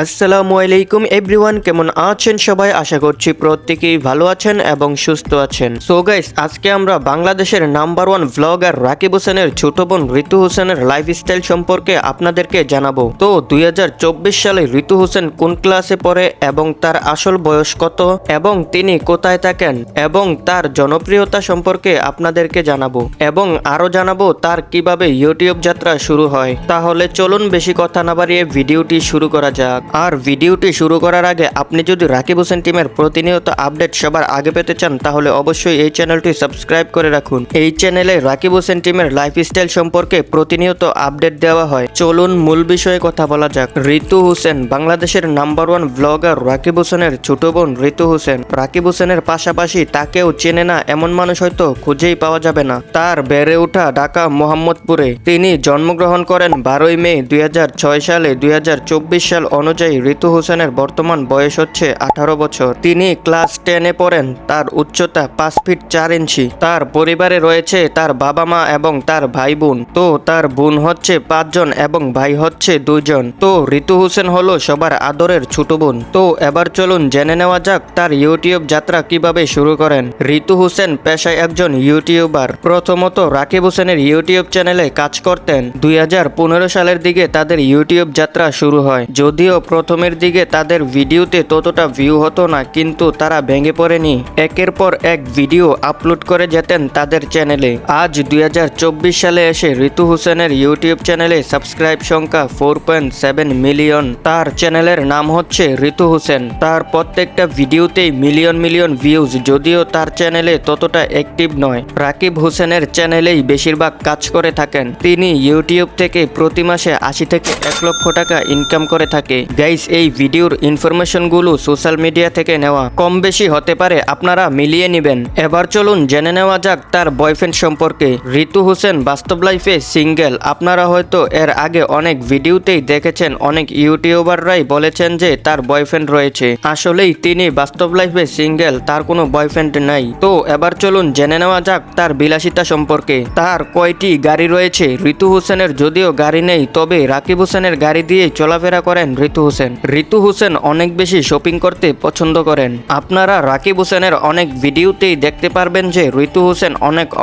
আসসালামু আলাইকুম এভরিওয়ান, কেমন আছেন সবাই? আশা করছি প্রত্যেকেই ভালো আছেন এবং সুস্থ আছেন। সো গাইস, আজকে আমরা বাংলাদেশের নাম্বার ওয়ান ভ্লগার রাকিব হোসেনের ছোট বোন ঋতু হোসেনের লাইফস্টাইল সম্পর্কে আপনাদেরকে জানাবো। তো 2024 সালে ঋতু হোসেন কোন ক্লাসে পড়ে এবং তার আসল বয়স কত এবং তিনি কোথায় থাকেন এবং তার জনপ্রিয়তা সম্পর্কে আপনাদেরকে জানাবো এবং আরো জানাবো তার কিভাবে ইউটিউব যাত্রা শুরু হয়। তাহলে চলুন বেশি কথা না বাড়িয়ে ভিডিওটি শুরু করা যাক। আর ভিডিওটি শুরু করার আগে আপনি যদি রাকিব হোসেন টিমের প্রতিনিয়ত আপডেট সবার আগে পেতে চান তাহলে অবশ্যই এই চ্যানেলটি সাবস্ক্রাইব করে রাখুন। এই চ্যানেলে রাকিব হোসেন টিমের লাইফস্টাইল সম্পর্কে প্রতিনিয়ত আপডেট দেওয়া হয়। চলুন মূল বিষয়ে কথা বলা যাক। ঋতু হোসেন বাংলাদেশের নাম্বার ওয়ান ব্লগার রাকিব হোসেনের ছোট বোন ঋতু হোসেন। রাকিব হোসেনের পাশাপাশি তাকেও চেনে না এমন মানুষ হয়তো খুঁজেই পাওয়া যাবে না। তার বেড়ে ওঠা ঢাকা মোহাম্মদপুরে। তিনি জন্মগ্রহণ করেন 12 মে 2006 সালে। 2024 সাল অনুযায়ী ঋতু হোসেনের বর্তমান বয়স হচ্ছে 18 বছর। তিনি ক্লাস 10-এ পড়েন। তার উচ্চতা 5 ফিট 4 ইঞ্চি। তার পরিবারে রয়েছে তার বাবা মা এবং তার ভাই বোন। তো তার বোন হচ্ছে 5 জন এবং ভাই হচ্ছে 2 জন। তো ঋতু হোসেন হলো সবার আদরের ছোট বোন। তো এবার চলুন জেনে নেওয়া যাক তার ইউটিউব যাত্রা কিভাবে শুরু করেন। ঋতু হোসেন পেশায় একজন ইউটিউবার। প্রথমত রাকিব হোসেনের ইউটিউব চ্যানেলে কাজ করতেন। 2015 সালের দিকে তাদের ইউটিউব যাত্রা শুরু হয়। যদিও প্রথমের দিকে তাদের ভিডিওতে ততটা ভিউ হতো না, কিন্তু তারা ভেঙে পড়েনি। একের পর এক ভিডিও আপলোড করে যেতেন তাদের চ্যানেলে। আজ 2024 সালে এসে ঋতু হোসেনের ইউটিউব চ্যানেলে সাবস্ক্রাইব সংখ্যা 4.7 মিলিয়ন। তার চ্যানেলের নাম হচ্ছে ঋতু হোসেন। তার প্রত্যেকটা ভিডিওতেই মিলিয়ন মিলিয়ন ভিউজ, যদিও তার চ্যানেলে ততটা অ্যাক্টিভ নয়। রাকিব হোসেনের চ্যানেলেই বেশিরভাগ কাজ করে থাকেন। তিনি ইউটিউব থেকে প্রতি মাসে 80 থেকে 1 লক্ষ টাকা ইনকাম করে থাকে। গাইস, এই ভিডিওর ইনফরমেশনগুলো সোশ্যাল মিডিয়া থেকে নেওয়া, কম বেশি হতে পারে, আপনারা মিলিয়ে নেবেন। এবার চলুন জেনে নেওয়া যাক তার বয়ফ্রেন্ড সম্পর্কে। ঋতু হোসেন বাস্তব লাইফে সিঙ্গেল। আপনারা হয়তো এর আগে অনেক ভিডিওতেই দেখেছেন, অনেক ইউটিউবাররাই বলেছেন যে তার বয়ফ্রেন্ড রয়েছে। আসলেই তিনি বাস্তব লাইফে সিঙ্গেল, তার কোনো বয়ফ্রেন্ড নাই। তো এবার চলুন জেনে নেওয়া যাক তার বিলাসিতা সম্পর্কে। তার কয়টি গাড়ি রয়েছে? ঋতু হোসেনের যদিও গাড়ি নেই, তবে রাকিব হোসেনের গাড়ি দিয়ে চলাফেরা করেন ঋতু হোসেন। ঋতু হোসেন অনেক বেশি শপিং করতে পছন্দ করেন। আপনারা রাকিব হোসেনের অনেক ভিডিওতেই দেখতে পারবেন যে ঋতু হোসেন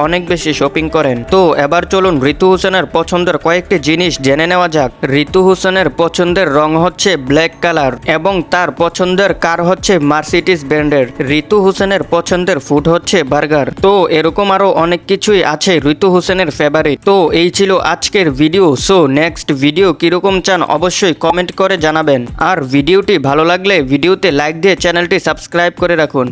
অনেক বেশি শপিং করেন। তো এবার চলুন ঋতু হোসেনের পছন্দের কয়েকটি জিনিস জেনে নেওয়া যাক। ঋতু হোসেনের পছন্দের রং হচ্ছে ব্ল্যাক কালার এবং তার পছন্দের কার হচ্ছে মার্সিডিজ ব্র্যান্ডের। ঋতু হোসেনের পছন্দের ফুড হচ্ছে বার্গার। তো এরকম আরো অনেক কিছুই আছে ঋতু হোসেনের ফেভারিট। তো এই ছিল আজকের ভিডিও। সো নেক্সট ভিডিও কিরকম চান অবশ্যই কমেন্ট করে জানাবেন। আর ভিডিওটি ভালো লাগলে ভিডিওতে লাইক দিয়ে চ্যানেলটি সাবস্ক্রাইব করে রাখুন।